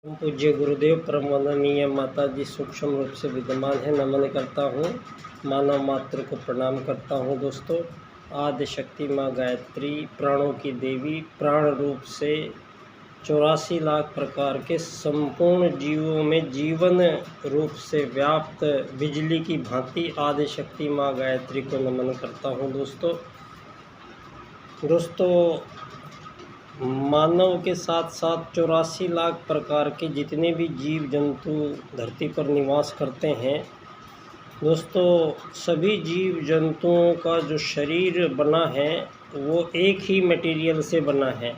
पूज्य गुरुदेव परम वंदनीय माता जी सूक्ष्म रूप से विद्यमान है। नमन करता हूँ, मानव मात्र को प्रणाम करता हूँ। दोस्तों, आदि शक्ति माँ गायत्री प्राणों की देवी प्राण रूप से 84 लाख प्रकार के संपूर्ण जीवों में जीवन रूप से व्याप्त बिजली की भांति आदि शक्ति माँ गायत्री को नमन करता हूँ। दोस्तों मानव के साथ साथ 84 लाख प्रकार के जितने भी जीव जंतु धरती पर निवास करते हैं, दोस्तों सभी जीव जंतुओं का जो शरीर बना है वो एक ही मटेरियल से बना है।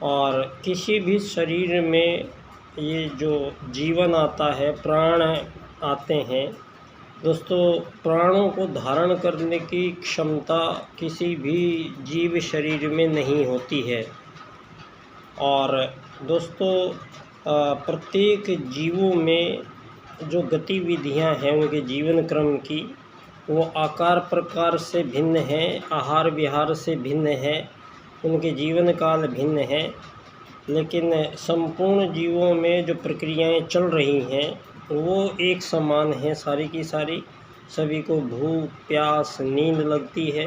और किसी भी शरीर में ये जो जीवन आता है, प्राण आते हैं, दोस्तों प्राणों को धारण करने की क्षमता किसी भी जीव शरीर में नहीं होती है। और दोस्तों प्रत्येक जीवों में जो गतिविधियां हैं उनके जीवन क्रम की, वो आकार प्रकार से भिन्न हैं, आहार विहार से भिन्न है, उनके जीवन काल भिन्न है। लेकिन संपूर्ण जीवों में जो प्रक्रियाएं चल रही हैं वो एक समान है, सारी की सारी। सभी को भूख प्यास नींद लगती है।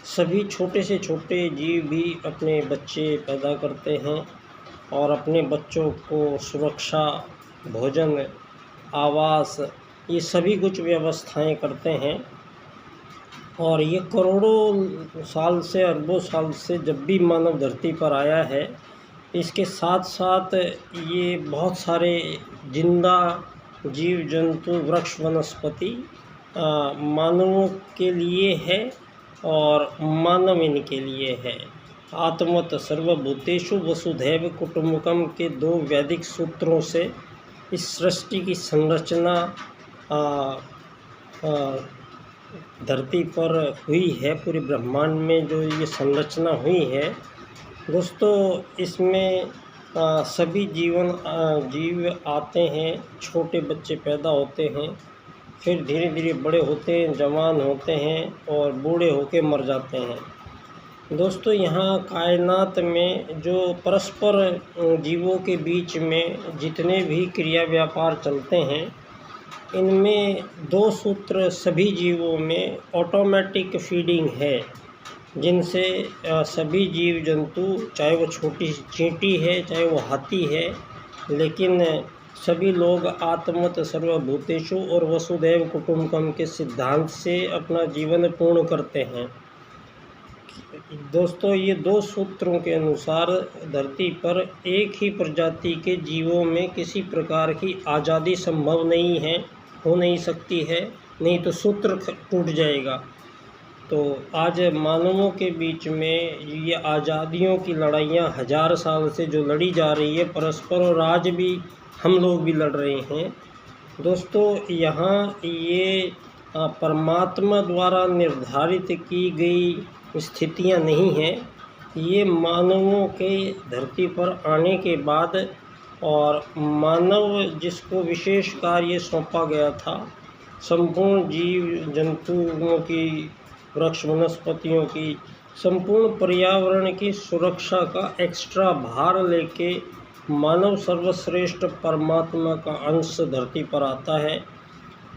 सभी छोटे से छोटे जीव भी अपने बच्चे पैदा करते हैं और अपने बच्चों को सुरक्षा, भोजन, आवास, ये सभी कुछ व्यवस्थाएं करते हैं। और ये करोड़ों साल से, अरबों साल से जब भी मानव धरती पर आया है, इसके साथ साथ ये बहुत सारे जिंदा जीव जंतु, वृक्ष, वनस्पति मानवों के लिए है और मानव इनके लिए है। आत्मत सर्वभूतेषु वसुधैव कुटुम्बकम के 2 वैदिक सूत्रों से इस सृष्टि की संरचना धरती पर हुई है। पूरे ब्रह्मांड में जो ये संरचना हुई है दोस्तों, इसमें सभी जीव आते हैं, छोटे बच्चे पैदा होते हैं, फिर धीरे धीरे बड़े होते हैं, जवान होते हैं और बूढ़े होके मर जाते हैं। दोस्तों यहाँ कायनात में जो परस्पर जीवों के बीच में जितने भी क्रिया व्यापार चलते हैं, इनमें 2 सूत्र सभी जीवों में ऑटोमेटिक फीडिंग है, जिनसे सभी जीव जंतु, चाहे वो छोटी चींटी है, चाहे वो हाथी है, लेकिन सभी लोग आत्मत सर्वभूतेषु और वसुधैव कुटुम्बकम के सिद्धांत से अपना जीवन पूर्ण करते हैं। दोस्तों ये 2 सूत्रों के अनुसार धरती पर एक ही प्रजाति के जीवों में किसी प्रकार की आज़ादी संभव नहीं है, हो नहीं सकती है, नहीं तो सूत्र टूट जाएगा। तो आज मानवों के बीच में ये आज़ादियों की लड़ाइयाँ 1000 साल से जो लड़ी जा रही है परस्पर, और आज भी हम लोग भी लड़ रहे हैं। दोस्तों यहाँ ये परमात्मा द्वारा निर्धारित की गई स्थितियाँ नहीं हैं, ये मानवों के धरती पर आने के बाद, और मानव जिसको विशेष कार्य सौंपा गया था, संपूर्ण जीव जंतुओं की, वृक्ष वनस्पतियों की, संपूर्ण पर्यावरण की सुरक्षा का एक्स्ट्रा भार लेके मानव सर्वश्रेष्ठ परमात्मा का अंश धरती पर आता है।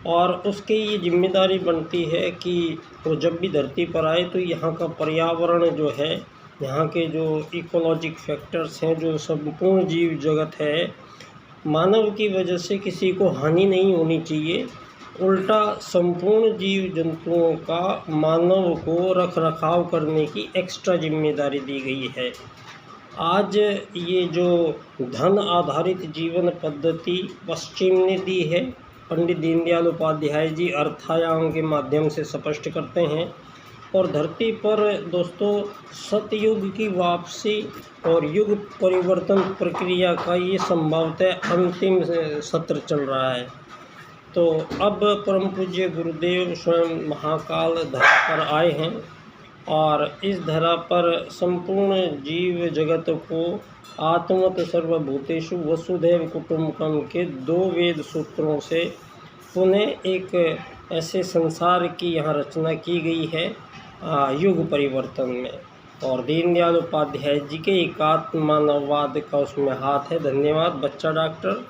और उसकी ये जिम्मेदारी बनती है कि वो जब भी धरती पर आए तो यहाँ का पर्यावरण जो है, यहाँ के जो इकोलॉजिक फैक्टर्स हैं, जो संपूर्ण जीव जगत है, मानव की वजह से किसी को हानि नहीं होनी चाहिए। उल्टा संपूर्ण जीव जंतुओं का मानव को रख रखाव करने की एक्स्ट्रा जिम्मेदारी दी गई है। आज ये जो धन आधारित जीवन पद्धति पश्चिम ने दी है, पंडित दीनदयाल उपाध्याय जी अर्थायाम के माध्यम से स्पष्ट करते हैं। और धरती पर दोस्तों सतयुग की वापसी और युग परिवर्तन प्रक्रिया का ये संभवतः अंतिम सत्र चल रहा है। तो अब परम पूज्य गुरुदेव स्वयं महाकाल धरा पर आए हैं और इस धरा पर संपूर्ण जीव जगत को आत्मत सर्वभूतेषु वसुधैव कुटुम्बकम के 2 वेद सूत्रों से पुनः एक ऐसे संसार की यहाँ रचना की गई है युग परिवर्तन में। और दीनदयाल उपाध्याय जी के एकात्म मानववाद का उसमें हाथ है। धन्यवाद बच्चा डॉक्टर।